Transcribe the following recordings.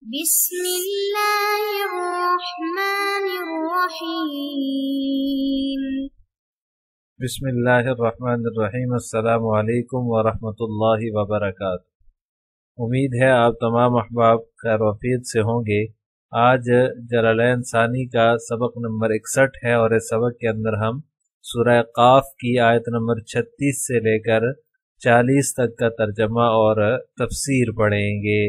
بسم اللہ الرحمن الرحیم بسم اللہ الرحمن الرحیم۔ السلام علیکم ورحمۃ اللہ وبرکاتہ۔ امید ہے آپ تمام احباب خیر وفید سے ہوں گے۔ آج جلالین ثانی کا سبق نمبر 61 ہے اور اس سبق کے اندر ہم سورہ قاف کی آیت نمبر 36 سے لے کر 40 تک کا ترجمہ اور تفسیر پڑھیں گے۔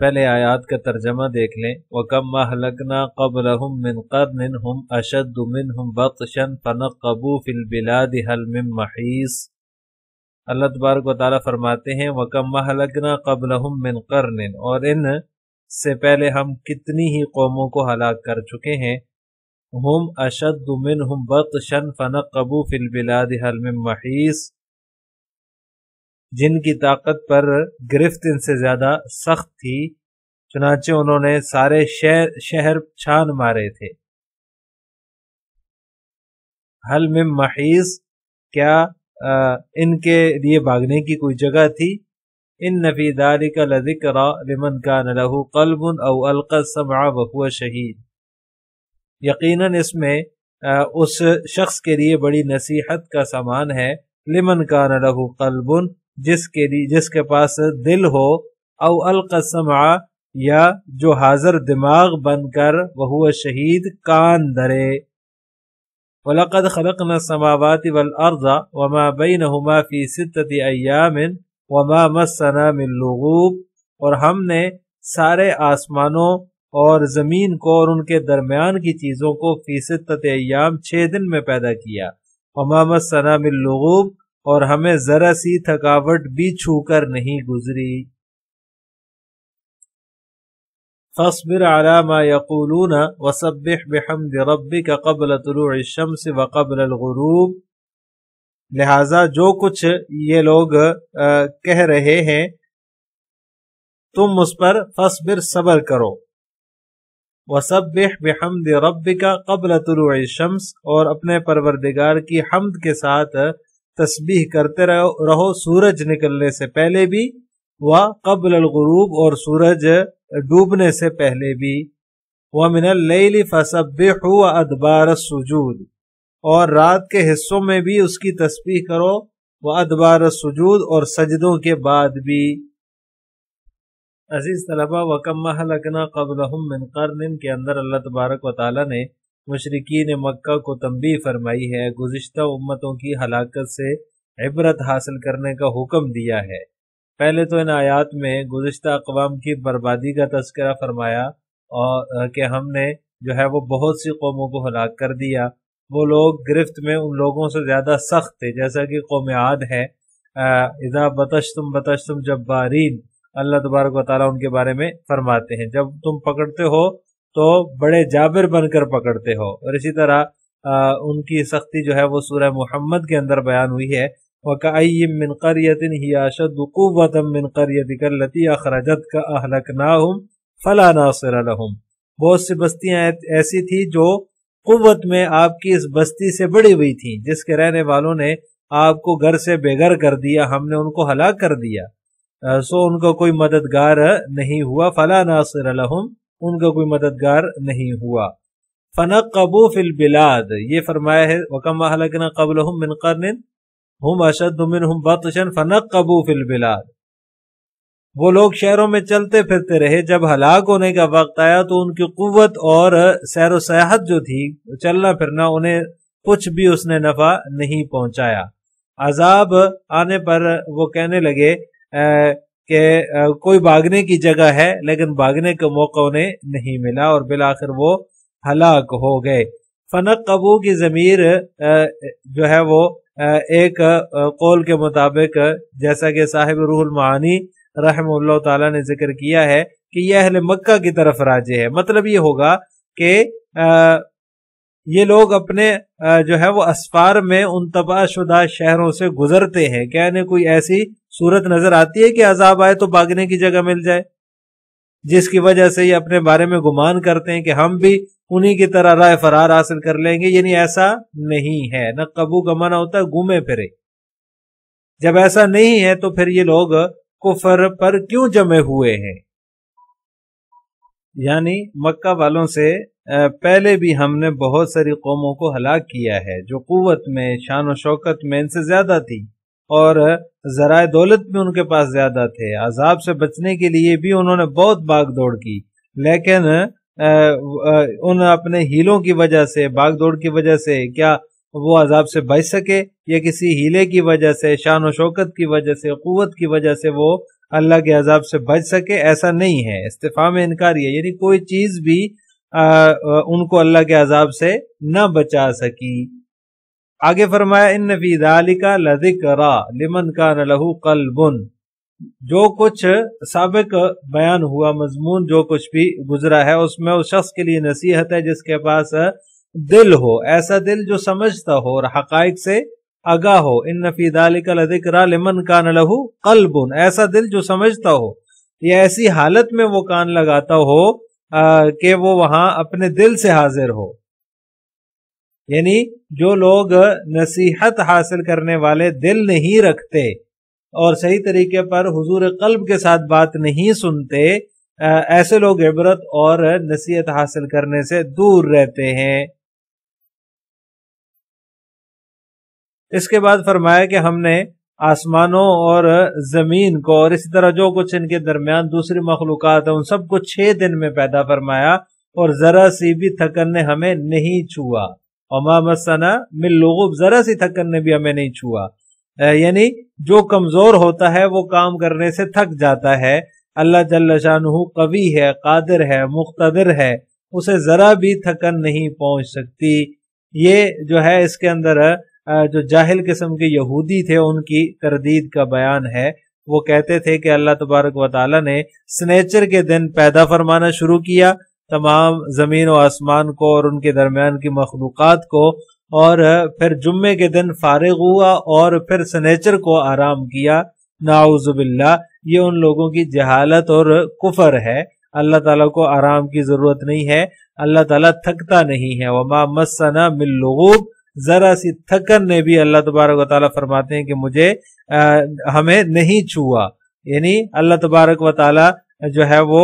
پہلے آیات کا ترجمہ دیکھ لیں۔ وَكَمْ أَهْلَكْنَا قَبْلَهُمْ مِنْ قَرْنٍ هُمْ أَشَدُّ مِنْهُمْ بَطْشًا فَنَقَّبُوا فِي الْبِلَادِ هَلْ مِنْ مَحِيصٍ۔ اللہ تبارک و تعالیٰ فرماتے ہیں وَكَمْ أَهْلَكْنَا قَبْلَهُمْ مِنْ قَرْنٍ، اور ان سے پہلے ہم کتنی ہی قوموں کو ہلاک کر چکے ہیں۔ هُمْ أَشَدُّ مِنْهُمْ بَطْشًا فَنَقَّبُوا فِي الْبِلَادِ هَلْ مِنْ مَحِيصٍ، جن کی طاقت پر گرفت ان سے زیادہ سخت تھی، چنانچہ انہوں نے سارے شہر چھان مارے تھے۔ حل من محیص، کیا ان کے لیے بھاگنے کی کوئی جگہ تھی؟ ان فی ذلک لذکری لمن کان لہ قلب او القی السمع وہو شہید، یقیناً اس میں اس شخص کے لیے بڑی نصیحت کا سامان ہے۔ لمن کان لہ قلب، جس کے پاس دل ہو، او القی السمع، یا جو حاضر دماغ بن کر وہو شہید کان دھرے۔ وَلَقَدْ خَلَقْنَا السَّمَاوَاتِ وَالْأَرْضَ وَمَا بَيْنَهُمَا فِي سِتَّةِ أَيَّامٍ وَمَا مَسَّنَا مِن لُغُوبٍ، اور ہم نے سارے آسمانوں اور زمین کو اور ان کے درمیان کی چیزوں کو فی سِتَّةِ أَيَّام 6 دن میں پیدا کیا۔ وَمَا مَسَّنَا مِن لُغُوبٍ، اور ہمیں ذرا سی تھکاوٹ بھی چھو کر نہیں گزری۔ فاصبر على ما يقولون وسبح بحمد ربك قبل طلوع الشمس وقبل الغروب، لہذا جو کچھ یہ لوگ کہہ رہے ہیں تم اس پر فاصبر، صبر کرو۔ وسبح بحمد ربك قبل طلوع الشمس، اور اپنے پروردگار کی حمد کے ساتھ تسبیح کرتے رہو سورج نکلنے سے پہلے بھی، وقبل الغروب، اور سورج ڈوبنے سے پہلے بھی۔ وَمِنَ اللَّيْلِ فَسَبِّحُ وَأَدْبَارَ السُّجُودِ، اور رات کے حصوں میں بھی اس کی تسبیح کرو، وَأَدْبَارَ السُّجُودِ، اور سجدوں کے بعد بھی۔ عزیز طلبہ، وَكَمْ أَهْلَكْنَا قَبْلَهُمْ مِنْ قَرْنٍ کے اندر اللہ تبارک و تعالیٰ نے مشرکین مکہ کو تنبیہ فرمائی ہے، گزشتہ امتوں کی ہلاکت سے عبرت حاصل کرنے کا حکم دیا ہے۔ پہلے تو ان آیات میں گزشتہ اقوام کی بربادی کا تذکرہ فرمایا، اور کہ ہم نے جو ہے وہ بہت سی قوموں کو ہلاک کر دیا۔ وہ لوگ گرفت میں ان لوگوں سے زیادہ سخت تھے، جیسا کہ قوم عاد ہے۔ اذا بطشتم بطشتم جبارین، اللہ تبارک و تعالیٰ ان کے بارے میں فرماتے ہیں جب تم پکڑتے ہو تو بڑے جابر بن کر پکڑتے ہو۔ اور اسی طرح ان کی سختی جو ہے وہ سورہ محمد کے اندر بیان ہوئی ہے۔ وَكَأَيٍّ مِّن قَرْيَةٍ هِيَ أَشَدُّ قُوَّةً مِّن قَرْيَتِكَ الَّتِي أَخْرَجَتْكَ أَهْلَكْنَاهُمْ فَلَا نَاصِرَ لَهُمْ، بہت سی بستیاں ایسی تھی جو قوت میں آپ کی اس بستی سے بڑی ہوئی تھی، جس کے رہنے والوں نے آپ کو گھر سے بے گھر کر دیا، ہم نے ان کو ہلاک کر دیا، سو ان کا کوئی مددگار نہیں ہوا۔ فَلَا نَاصِرَ لَهُمْ، ان کا کوئی مددگار نہیں ہوا۔ فَنَقَّبُوا فِي الْبِلَادِ، یہ فرمایا ہے وَكَمْ أَهْلَكْنَا قَبْلَهُمْ مِنْ قَرْنٍ ہم اشد منہم بطشا فنقبوا فی البلاد، وہ لوگ شہروں میں چلتے پھرتے رہے، جب ہلاک ہونے کا وقت آیا تو ان کی قوت اور سیر و سیاحت جو تھی، چلنا پھرنا، انہیں کچھ بھی اس نے نفع نہیں پہنچایا۔ عذاب آنے پر وہ کہنے لگے کہ کوئی بھاگنے کی جگہ ہے، لیکن بھاگنے کا موقع انہیں نہیں ملا، اور بالآخر وہ ہلاک ہو گئے۔ فنقبوا کی ضمیر جو ہے وہ ایک قول کے مطابق، جیسا کہ صاحب روح المعانی رحمہ اللہ تعالیٰ نے ذکر کیا ہے کہ یہ اہل مکہ کی طرف راجع ہے۔ مطلب یہ ہوگا کہ یہ لوگ اپنے جو ہے وہ اسفار میں ان تباہ شدہ شہروں سے گزرتے ہیں، کیا انہیں کوئی ایسی صورت نظر آتی ہے کہ عذاب آئے تو بھاگنے کی جگہ مل جائے، جس کی وجہ سے یہ اپنے بارے میں گمان کرتے ہیں کہ ہم بھی انہی کی طرح راہ فرار حاصل کر لیں گے؟ یعنی ایسا نہیں ہے۔ نہ قبو کا معنی ہوتا ہے گھومے پھرے۔ جب ایسا نہیں ہے تو پھر یہ لوگ کفر پر کیوں جمع ہوئے ہیں؟ یعنی مکہ والوں سے پہلے بھی ہم نے بہت ساری قوموں کو ہلاک کیا ہے جو قوت میں، شان و شوکت میں ان سے زیادہ تھی، اور ذرائع دولت بھی ان کے پاس زیادہ تھے۔ عذاب سے بچنے کے لیے بھی انہوں نے بہت باغ دوڑ کی، لیکن ان اپنے ہیلوں کی وجہ سے، باغ دوڑ کی وجہ سے کیا وہ عذاب سے بچ سکے؟ یا کسی ہیلے کی وجہ سے، شان و شوکت کی وجہ سے، قوت کی وجہ سے وہ اللہ کے عذاب سے بچ سکے؟ ایسا نہیں ہے۔ استفہام انکاری ہے، یعنی کوئی چیز بھی ان کو اللہ کے عذاب سے نہ بچا سکی۔ آگے فرمایا ان فی ذالک لذکری لمن کان لہ قلب، جو کچھ سابق بیان ہوا مضمون، جو کچھ بھی گزرا ہے، اس میں اس شخص کے لیے نصیحت ہے جس کے پاس دل ہو، ایسا دل جو سمجھتا ہو اور حقائق سے آگاہ ہو۔ ان فی ذالک لذکری لمن کان لہ قلب، ایسا دل جو سمجھتا ہو، یا ایسی حالت میں وہ کان لگاتا ہو کہ وہ وہاں اپنے دل سے حاضر ہو۔ یعنی جو لوگ نصیحت حاصل کرنے والے دل نہیں رکھتے اور صحیح طریقے پر حضور قلب کے ساتھ بات نہیں سنتے، ایسے لوگ عبرت اور نصیحت حاصل کرنے سے دور رہتے ہیں۔ اس کے بعد فرمایا کہ ہم نے آسمانوں اور زمین کو اور اسی طرح جو کچھ ان کے درمیان دوسری مخلوقات ہیں ان سب کو 6 دن میں پیدا فرمایا، اور ذرا سی بھی تھکن نے ہمیں نہیں چھوا۔ وما مسنا من لغوب، ذرا سی تھکن نے بھی ہمیں نہیں چھوا۔ یعنی جو کمزور ہوتا ہے وہ کام کرنے سے تھک جاتا ہے، اللہ جل شانہ قوی ہے، قادر ہے، مقتدر ہے، اسے ذرا بھی تھکن نہیں پہنچ سکتی۔ یہ جو ہے اس کے اندر جو جاہل قسم کے یہودی تھے ان کی تردید کا بیان ہے۔ وہ کہتے تھے کہ اللہ تبارک و تعالی نے سنیچر کے دن پیدا فرمانا شروع کیا تمام زمین و آسمان کو اور ان کے درمیان کی مخلوقات کو، اور پھر جمعے کے دن فارغ ہوا اور پھر سنیچر کو آرام کیا۔ نعوذ باللہ، یہ ان لوگوں کی جہالت اور کفر ہے۔ اللہ تعالیٰ کو آرام کی ضرورت نہیں ہے، اللہ تعالیٰ تھکتا نہیں ہے۔ وما مسنا من لغوب، ذرا سی تھکن نے بھی اللہ تبارک و تعالیٰ فرماتے ہیں کہ ہمیں نہیں چھوا، یعنی اللہ تبارک و تعالیٰ جو ہے وہ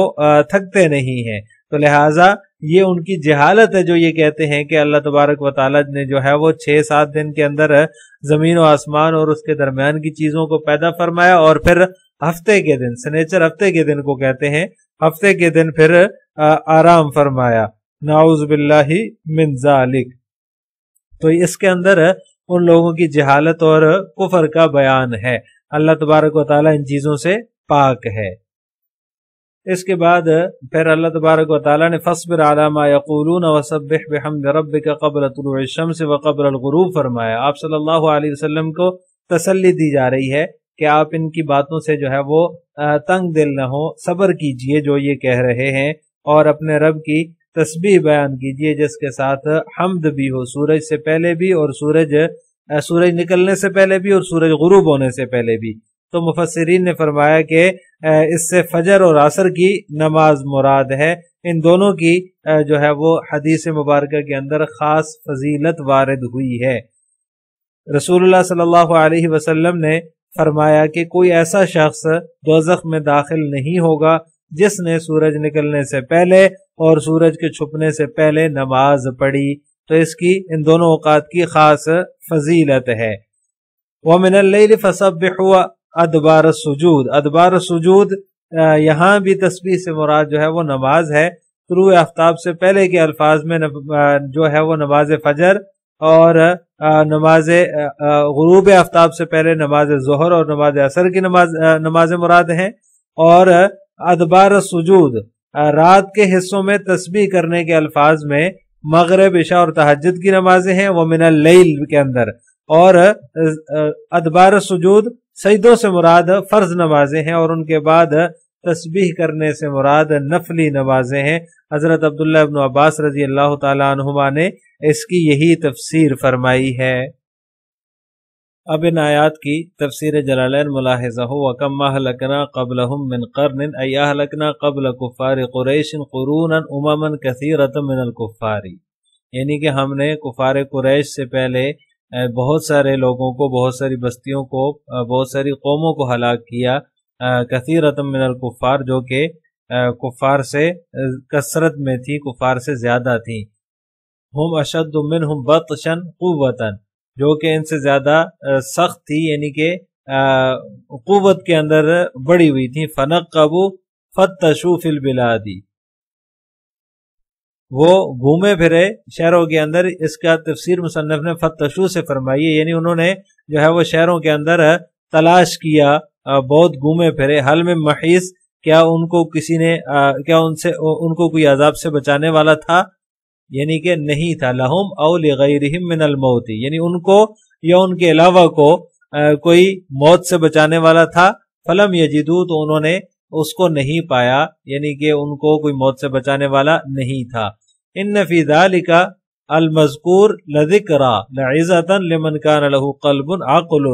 تھکتے نہیں ہیں۔ تو لہٰذا یہ ان کی جہالت ہے جو یہ کہتے ہیں کہ اللہ تبارک و تعالیٰ نے جو ہے وہ 6-7 دن کے اندر زمین و آسمان اور اس کے درمیان کی چیزوں کو پیدا فرمایا، اور پھر ہفتے کے دن، سنیچر ہفتے کے دن کو کہتے ہیں، ہفتے کے دن پھر آرام فرمایا۔ نعوذ باللہ من ذالک۔ تو اس کے اندر ان لوگوں کی جہالت اور کفر کا بیان ہے۔ اللہ تبارک و تعالیٰ ان چیزوں سے پاک ہے۔ اس کے بعد پھر اللہ تبارک و تعالیٰ نے فاصبر علی ما یقولون وسبح بحمد ربک قبل طلوع الشمس وقبل الغروب فرمایا۔ آپ صلی اللہ علیہ وسلم کو تسلی دی جا رہی ہے کہ آپ ان کی باتوں سے جو ہے وہ تنگ دل نہ ہو، صبر کیجئے جو یہ کہہ رہے ہیں، اور اپنے رب کی تسبیح بیان کیجئے جس کے ساتھ حمد بھی ہو، سورج سے پہلے بھی اور سورج نکلنے سے پہلے بھی اور سورج غروب ہونے سے پہلے بھی۔ تو مفسرین نے فرمایا کہ اس سے فجر اور عصر کی نماز مراد ہے۔ ان دونوں کی جو ہے وہ حدیث مبارکہ کے اندر خاص فضیلت وارد ہوئی ہے۔ رسول اللہ صلی اللہ علیہ وسلم نے فرمایا کہ کوئی ایسا شخص دوزخ میں داخل نہیں ہوگا جس نے سورج نکلنے سے پہلے اور سورج کے چھپنے سے پہلے نماز پڑھی۔ تو اس کی ان دونوں اوقات کی خاص فضیلت ہے۔ وَمِنَ اللَّيْلِ فَسَبِّحْهُ ادبار السجود، ادبار السجود یہاں بھی تسبیح سے مراد جو ہے وہ نماز ہے۔ طلوع آفتاب سے پہلے کے الفاظ میں جو ہے وہ نماز فجر اور نماز غروب آفتاب سے پہلے نماز ظہر اور نماز عصر کی نماز مراد ہیں، اور ادبار السجود رات کے حصوں میں تسبیح کرنے کے الفاظ میں مغرب، عشاء اور تہجد کی نمازیں ہیں ومن اللیل کے اندر، اور ادبار السجود سجدوں سے مراد فرض نمازیں ہیں، اور ان کے بعد تسبیح کرنے سے مراد نفلی نمازیں ہیں۔ حضرت عبداللہ ابن عباس رضی اللہ تعالی عنہما نے اس کی یہی تفسیر فرمائی ہے۔ اب ان آیات کی تفسیر جلالین ملاحظہ ہو۔ وَكَمَّ أَهْلَكْنَا قَبْلَهُمْ مِنْ قَرْنٍ أَيْ أَهْلَكْنَا قَبْلَ كُفَّارِ قُرَيْشٍ قُرُونًا أُمَمًا كَثِيرَةً مِنَ الْكُفَّارِ، یعنی کہ ہم نے کفار قریش سے پہلے بہت سارے لوگوں کو، بہت ساری بستیوں کو، بہت ساری قوموں کو ہلاک کیا، کثیرۃ من الکفار، جو کہ کفار سے کثرت میں تھی، کفار سے زیادہ تھی. ہم اشد منہم بطشا قوتاً، جو کہ ان سے زیادہ سخت تھی، یعنی کہ قوت کے اندر بڑی ہوئی تھی. فنقبوا فتشوا فی البلاد، وہ گھومے پھرے شہروں کے اندر. اس کا تفسیر مصنف نے فتشو سے فرمائی ہے، یعنی انہوں نے جو ہے وہ شہروں کے اندر تلاش کیا، بہت گھومے پھرے. حل میں محیص، کیا ان کو کسی نے کیا ان کو کوئی عذاب سے بچانے والا تھا؟ یعنی کہ نہیں تھا. لہم او لغیرہم من الموت، یعنی ان کو یا ان کے علاوہ کو کوئی موت سے بچانے والا تھا. فلم یجدو، تو انہوں نے اس کو نہیں پایا، یعنی کہ ان کو کوئی موت سے بچانے والا نہیں تھا. ان فی ذالک المذکور لذکرا لعظۃ لمن کان لہ قلب عقل.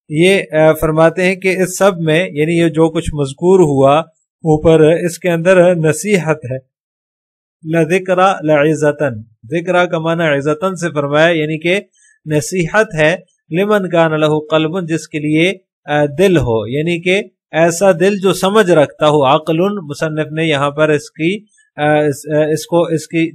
یہ فرماتے ہیں کہ اس سب میں، یعنی یہ جو کچھ مذکور ہوا اوپر، اس کے اندر نصیحت ہے. لذکرا لعظۃ، ذکرا کا معنی عظۃ سے فرمایا، یعنی کہ نصیحت ہے. لمن کان لہ قلب، جس کے لیے دل ہو، یعنی کہ ایسا دل جو سمجھ رکھتا ہو. عقل، مصنف نے یہاں پر اس کی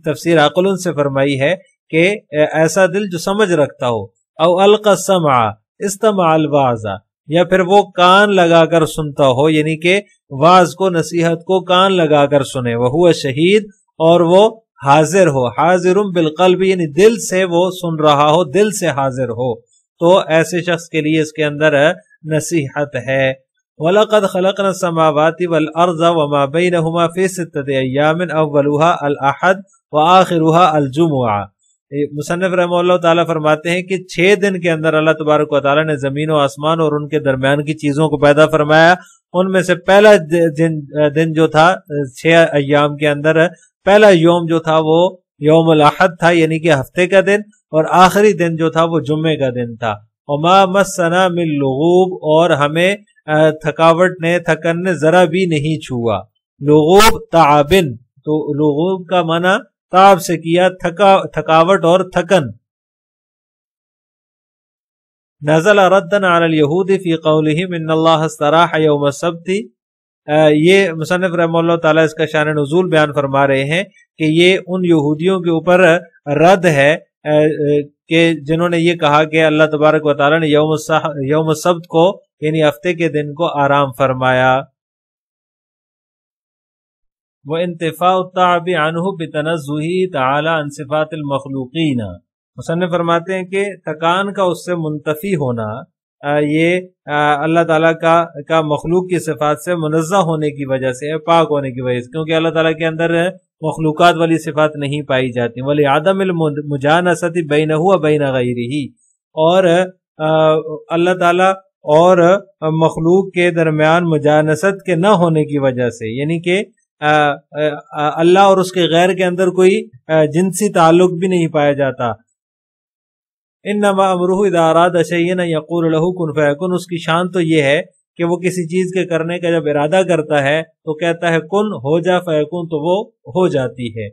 تفسیر عقل سے فرمائی ہے کہ ایسا دل جو سمجھ رکھتا ہو. او القى السمع استمع الواعظ، یا پھر وہ کان لگا کر سنتا ہو، یعنی کہ واعظ کو، نصیحت کو کان لگا کر سنے. وہو شہید، اور وہ حاضر ہو. حاضر بالقلب، یعنی دل سے وہ سن رہا ہو، دل سے حاضر ہو. تو ایسے شخص کے لیے اس کے اندر نصیحت ہے. وَلَقَدْ خَلَقْنَا السَّمَاوَاتِ وَالْأَرْضَ وَمَا بَيْنَهُمَا فِي سِتَّةِ أَيَّامٍ أَوَّلُهَا الْأَحَدُ وَآخِرُهَا الْجُمُعَةُ. مصنف رحمہ اللہ تعالیٰ فرماتے ہیں کہ 6 دن کے اندر اللہ تبارک و تعالیٰ نے زمین و آسمان اور ان کے درمیان کی چیزوں کو پیدا فرمایا. ان میں سے پہلا دن جو تھا 6 ایام کے اندر، پہلا یوم جو تھا وہ یوم الاحد تھا، یعنی کہ ہفتے کا دن، اور آخری دن جو تھا وہ جمعے کا دن تھا. وما مسنا من لغوب، اور ہمیں تھکاوٹ نے، تھکن نے ذرا بھی نہیں چھوا. لغوب تعبن، تو لغوب کا معنی تعب سے کیا، تھکاوٹ اور تھکن. نزل ردن علی الیہود فی قولہم ان اللہ استراح یوم السبت. یہ مصنف رحمہ اللہ تعالیٰ اس کا شان نزول بیان فرما رہے ہیں کہ یہ ان یہودیوں کے اوپر رد ہے کہ جنہوں نے یہ کہا کہ اللہ تبارک و تعالیٰ نے یوم السبت کو، یعنی ہفتے کے دن کو آرام فرمایا. وَانْتِفَاءُ التَّعْبِ عَنْهُ بِتَنَزُّهِ تَعَالَى عَنْ صِفَاتِ الْمَخْلُوقِينَ. مصنف فرماتے ہیں کہ تکان کا اس سے منتفی ہونا، یہ اللہ تعالیٰ کا مخلوق کی صفات سے منزہ ہونے کی وجہ سے، پاک ہونے کی وجہ سے، کیونکہ اللہ تعالیٰ کے اندر مخلوقات والی صفات نہیں پائی جاتی. وَلِعَدَمِ الْمُجَانَسَةِ بَيْنَهُ وَبَيْنَ غَيْرِهِ، اور اللہ تعالیٰ اور مخلوق کے درمیان مجانست کے نہ ہونے کی وجہ سے، یعنی کہ اللہ اور اس کے غیر کے اندر کوئی جنسی تعلق بھی نہیں پایا جاتا. انما امرہ اذا اراد شیئا یقول له کن فیکن. اس کی شان تو یہ ہے کہ وہ کسی چیز کے کرنے کا جب ارادہ کرتا ہے تو کہتا ہے کن، ہو جا، فیکن، تو وہ ہو جاتی ہے.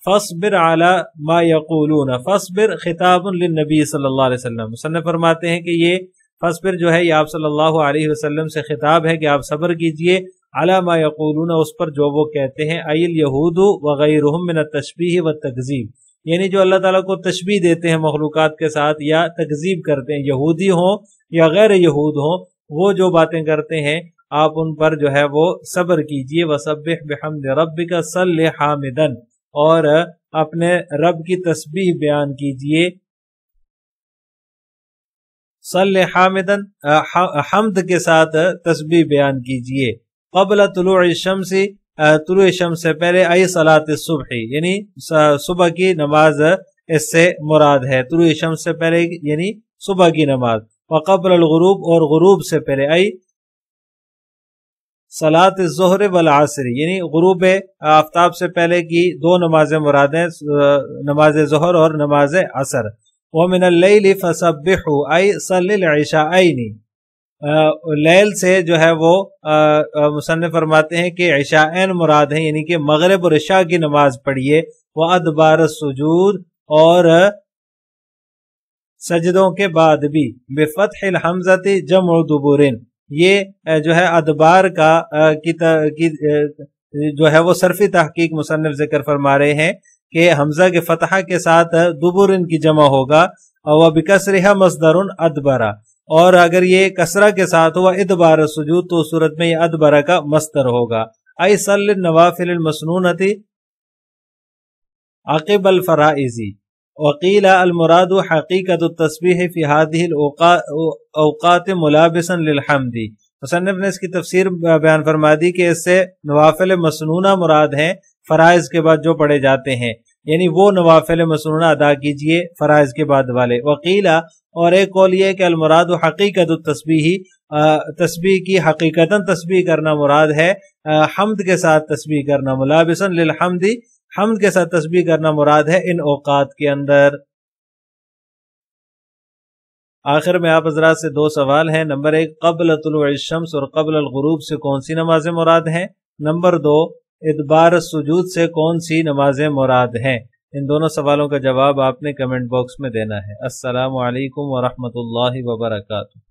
فاصبر علی ما یقولون. فاصبر خطاب للنبی صلی اللہ علیہ وسلم. مصنف فرماتے ہیں کہ یہ فاصبر جو ہے یہ آپ صلی اللہ علیہ وسلم سے خطاب ہے کہ آپ صبر کیجئے. علی ما یقولون، اس پر جو وہ کہتے ہیں. ای الیہود وغیرہم من التشبیہ والتکذیب، یعنی جو اللہ تعالیٰ کو تشبیہ دیتے ہیں مخلوقات کے ساتھ یا تکذیب کرتے ہیں، یہودی ہوں یا غیر یہود ہوں، وہ جو باتیں کرتے ہیں آپ ان پر جو ہے وہ صبر کیجئے. وسبح بحمد ربک صلی حامدا، اور اپنے رب کی تسبیح بیان کیجئے. صلی حامدا، حمد کے ساتھ تسبیح بیان کیجئے. قبل طلوع الشمس، طلوع شمس سے پہلے. ای صلاۃ الصبح، یعنی صبح کی نماز اس سے مراد ہے. طلوع شمس سے پہلے یعنی صبح کی نماز. وقبل الغروب، اور غروب سے پہلے. ای صلاۃ الظہر والعصر، یعنی غروب آفتاب سے پہلے کی 2 نمازیں مراد ہیں، نماز ظہر اور نماز عصر. ومن اللیل فسبحوا، ای صلی العشاءین. لیل سے جو ہے وہ مصنف فرماتے ہیں کہ عشاءین مراد ہیں، یعنی کہ مغرب اور عشاء کی نماز پڑھیے. وادبار السجود، اور سجدوں کے بعد بھی. بفتح الحمزۃ جمع دبورن، یہ جو ہے ادبار کا جو ہے وہ صرفی تحقیق مصنف ذکر فرما رہے ہیں کہ حمزہ کے فتحہ کے ساتھ دبرن کی جمع ہوگا اور بکسرها مصدر ادبرا، اور اگر یہ کسرہ کے ساتھ ہوا ادبار سجود تو صورت میں یہ ادبرا کا مصدر ہوگا۔ ای صلی النوافل المسنونۃ عقب الفرائض، وقیل المراد حقیقت التسبیح فی هذه الاوقات ملابسا للحمد۔ مصنف نے اس کی تفسیر بیان فرما دی کہ اس سے نوافل مسنونہ مراد ہیں فرائض کے بعد جو پڑھے جاتے ہیں، یعنی وہ نوافل مسنونہ ادا کیجئے فرائض کے بعد والے۔ وقیلہ، اور ایک قول یہ کہ المراد حقیقت التسبیح، تسبیح کی حقیقتاً تسبیح کرنا مراد ہے، حمد کے ساتھ تسبیح کرنا، ملابسا للحمد، حمد کے ساتھ تسبیح کرنا مراد ہے ان اوقات کے اندر۔ آخر میں آپ حضرات سے دو سوال ہیں۔ نمبر 1، قبل طلوع الشمس اور قبل الغروب سے کون سی نمازیں مراد ہیں؟ نمبر 2، ادبار السجود سے کون سی نمازیں مراد ہیں؟ ان دونوں سوالوں کا جواب آپ نے کمنٹ باکس میں دینا ہے۔ السلام علیکم ورحمۃ اللہ وبرکاتہ۔